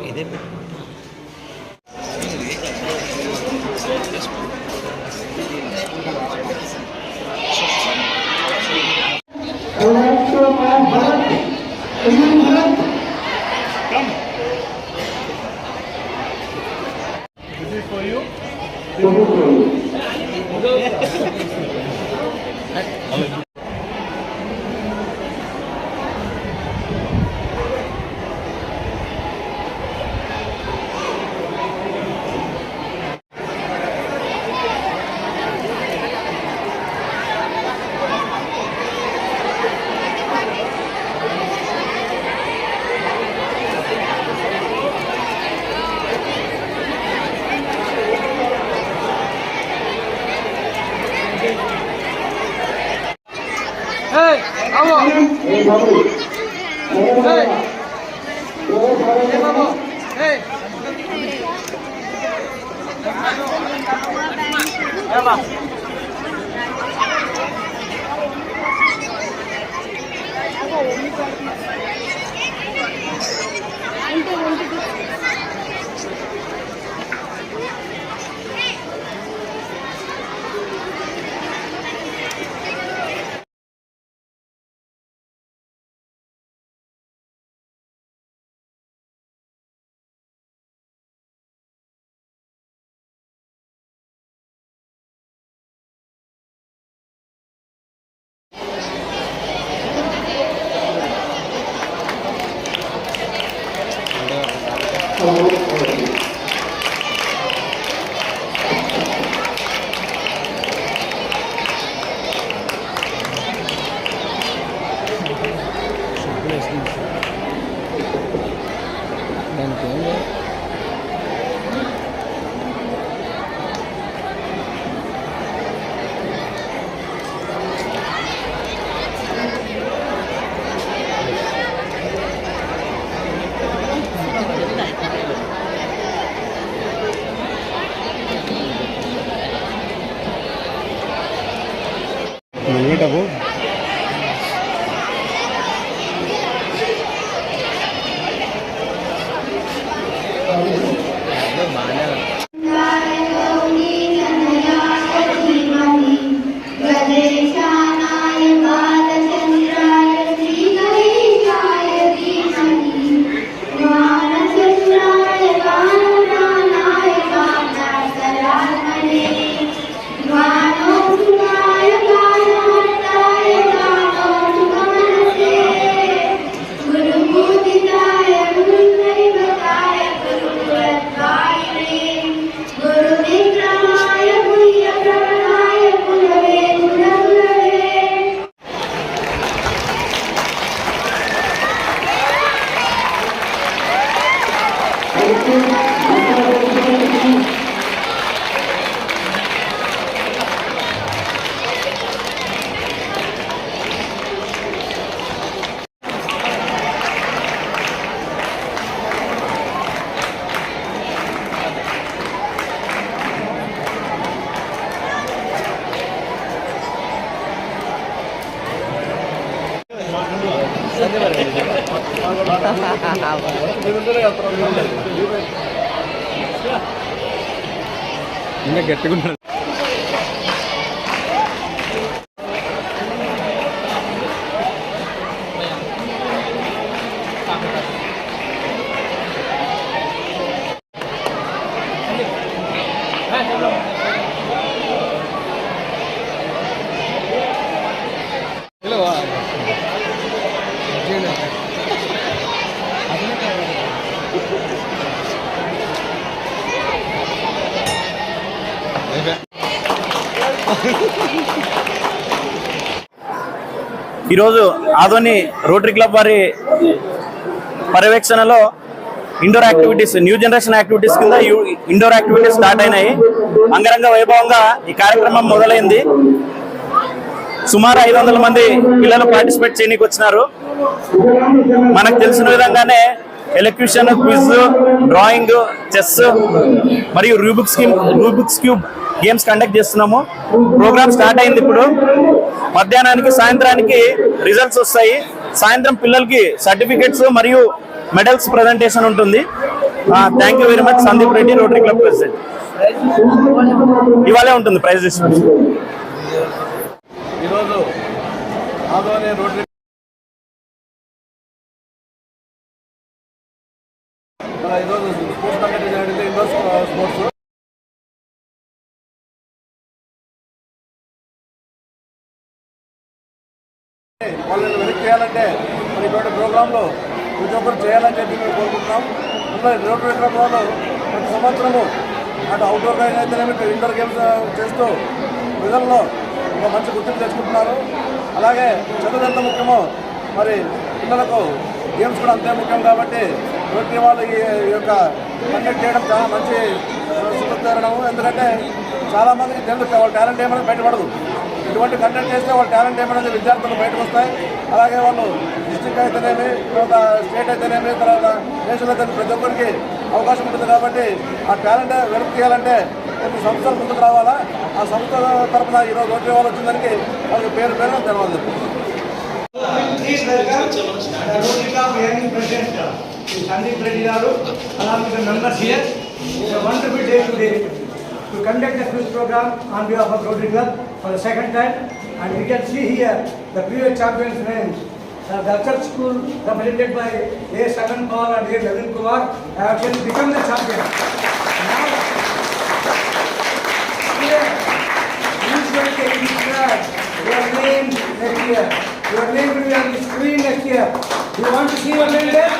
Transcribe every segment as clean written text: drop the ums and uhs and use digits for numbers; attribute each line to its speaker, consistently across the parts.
Speaker 1: ఇదే ఇంకా గట్టిగా ఉన్నాడు.
Speaker 2: ఈరోజు ఆదోని రోటరీ క్లబ్ వారి పర్యవేక్షణలో indoor activities, new generation activities కింద ఇండోర్ యాక్టివిటీస్ స్టార్ట్ అయినాయి. అంగరంగ వైభవంగా ఈ కార్యక్రమం మొదలైంది. సుమారు 500 మంది పిల్లలు పార్టిసిపేట్ చేయడానికి వచ్చినారు. మనకు తెలిసిన విధంగానే ఎలక్యూషన్, క్విజ్, డ్రాయింగ్, చెస్ మరియు రూబిక్స్ క్యూబ్ గేమ్స్ కండక్ట్ చేస్తున్నాము. ప్రోగ్రామ్ స్టార్ట్ అయింది. ఇప్పుడు మధ్యాహ్నానికి సాయంత్రానికి రిజల్ట్స్ వస్తాయి. సాయంత్రం పిల్లలకి సర్టిఫికెట్స్ మరియు మెడల్స్ ప్రజెంటేషన్ ఉంటుంది. Thank you very much. Sandeep Reddy, rotary club president. ఇవాళే ఉంటుంది ప్రైజ్ డిస్ట్రిబ్యూషన్.
Speaker 1: ఈరోజు ఆదోని రోటరీ ఈరోజు స్పోర్ట్స్ కండక్ట్ జరిగింది. ఇండోర్ స్పోర్ట్స్ వాళ్ళని వెనక్కి చేయాలంటే మరి ఇటువంటి ప్రోగ్రాంలో ప్రతి ఒక్కరు చేయాలని చెప్పి మేము కోరుకుంటున్నాం. అందులో రోటరీ క్లబ్ వాళ్ళు ప్రతి సంవత్సరము అటు అవుట్డోర్ గేమ్స్ అయితేనేమి ఇండోర్ గేమ్స్ చేస్తూ ప్రజల్లో ఒక మంచి గుర్తింపు తెచ్చుకుంటున్నారు. అలాగే చదువు ఎంత ముఖ్యమో మరి పిల్లలకు గేమ్స్ కూడా అంతే ముఖ్యం కాబట్టి రోటరీ వాళ్ళు ఈ యొక్క కండక్ట్ చేయడం చాలా మంచి శుభతరణము. ఎందుకంటే చాలామందికి తెలుసు వాళ్ళ టాలెంట్ ఏమైనా బయటపడదు. ఇటువంటి కండక్ట్ చేస్తే వాళ్ళ టాలెంట్ ఏమైనా విద్యార్థులు బయటకు వస్తాయి. అలాగే వాళ్ళు డిస్ట్రిక్ట్ అయితేనేమి, తర్వాత స్టేట్ అయితేనేమి, తర్వాత నేషనల్ అయితే ప్రతి ఒక్కరికి అవకాశం ఉంటుంది. కాబట్టి ఆ టాలెంట్ వెలుగు తీయాలంటే కొన్ని సంస్థలు ముందుకు రావాలా. ఆ సంస్థ తరఫున ఈరోజు రోటరీ వాళ్ళు వచ్చిందానికి వాళ్ళకి పేరు ధన్యవాదాలు.
Speaker 3: Sandeep Reddy garu, along with the members here, it's a wonderful day today to conduct the quiz program on behalf of Rotary Club for the second time. And we can see here the previous champions' names. The Church School, represented by A. Sagan Paul and A. Lavin Kumar, have actually become the champion. Now, here, please don't take this flag. Your name next year. Your name will be on the screen next year. Do you want to see your name there?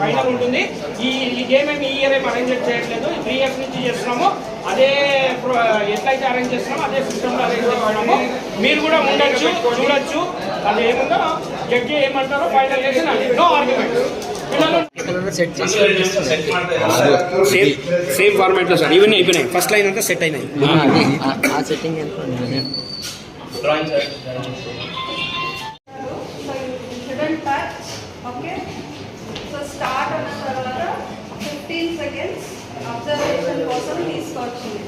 Speaker 4: Final ఉంటుంది. ఈ game ఏమి ఈ year ఏమి arrange చేయట్లేదు. 3 years నుంచి చేస్తున్నాము. అదే ఎట్లయితే అరేంజ్ చేస్తున్నామో అదే సిస్టమ్లో అరేంజ్ చేయడము. మీరు కూడా ఉండొచ్చు, చూడొచ్చు. అది ఏముందో జడ్జి ఏమంటారో ఫైనల్ చేసి నో ఆర్గ్యుమెంట్. సేమ్ ఫార్మాట్ లో సార్ ఇవన్నీ అయిపోయినాయి. ఫస్ట్ లైన్ అంతా సెట్ అయినాయి.
Speaker 5: స్టార్ట్ అన్న తర్వాత 15 seconds అబ్జర్వేషన్ కోసం తీసుకొచ్చింది.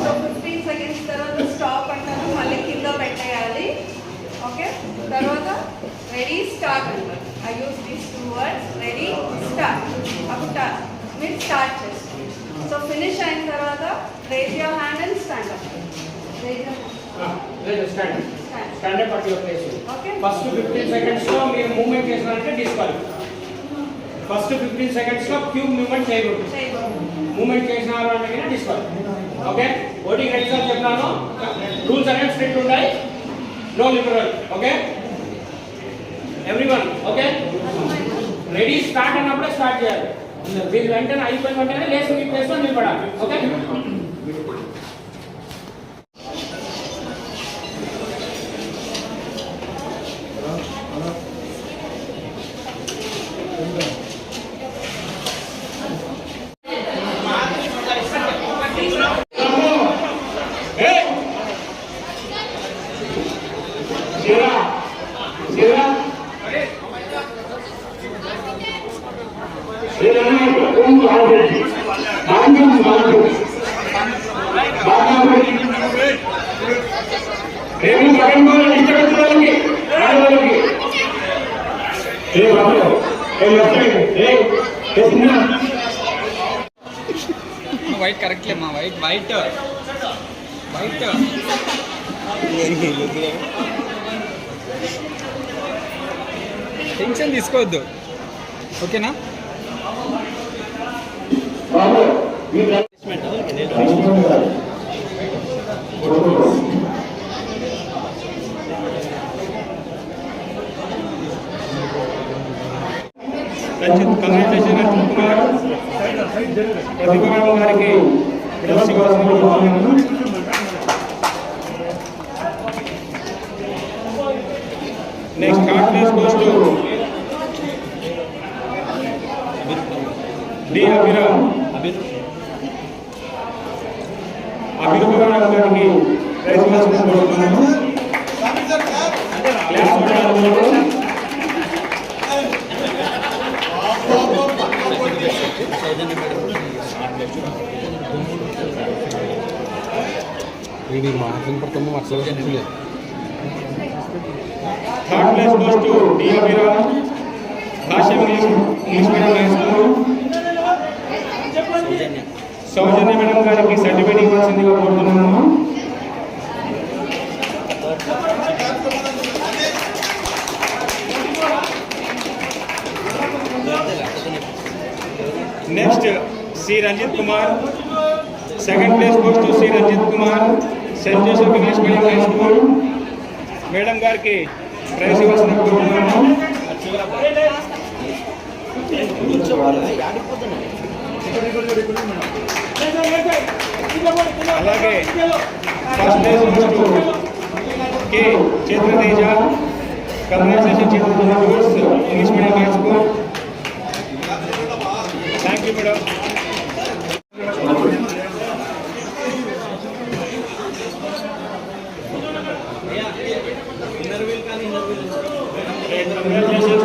Speaker 5: సో 15 seconds తర్వాత స్టాప్ అంటారు, మళ్ళీ కింద పెట్టేయాలి. ఓకే, తర్వాత రెడీ స్టార్ట్ అంటారు. I use these 2 words, ready start. అప్పుడు మీరు స్టార్ట్ చేస్తారు. సో ఫినిష్ అయిన తర్వాత raise your hand and stand up.
Speaker 4: Stand up at your place. First 15 seconds లో మీరు మూవ్మెంట్ చేసినారంటే డిస్క్వాలిఫై. ఫస్ట్ 15 seconds లో క్యూబ్ మూవ్మెంట్ చేయకూడదు. మూవ్మెంట్ చేసినారు అంటే disqualify. Okay, voting ready sir చెప్తాను. రూల్స్ అనేవి స్ట్రిక్ట్ ఉంటాయి. No liberal. Okay everyone. Okay, ready start అన్నప్పుడే స్టార్ట్ చేయాలి. మీరు వెంటనే అయిపోయిన వెంటనే లేచి మీ ప్లేస్లో నిలబడాలి. ఓకే,
Speaker 6: వైట్ కరెక్ట్లే మా వైట్ వైట్ వైట్ టెన్షన్ తీసుకోవద్దు. ఓకేనా?
Speaker 4: Next card place goes to D. Abhiram. అభివృద్ధి గారికి ప్రైజ్ ఇవ్వాల్సిందిగా కోరుతున్నాము. Class Third place goes to D. Abhiram, Bhasha English Medium High School. Soujanya madam గారికి సర్టిఫికేట్ ఇవ్వాల్సిందిగా కోరుతున్నాము. Next C Ranjith Kumar, second place goes to C Ranjith Kumar, Saint Joseph English medium high school. Madam గారికి prize ఇవ్వాల్సిందిగా కోరుతున్నాము. అలాగే first place goes to K Chetulateja, congratulation Chetulateja English medium high school. Thank you madam. Congratulations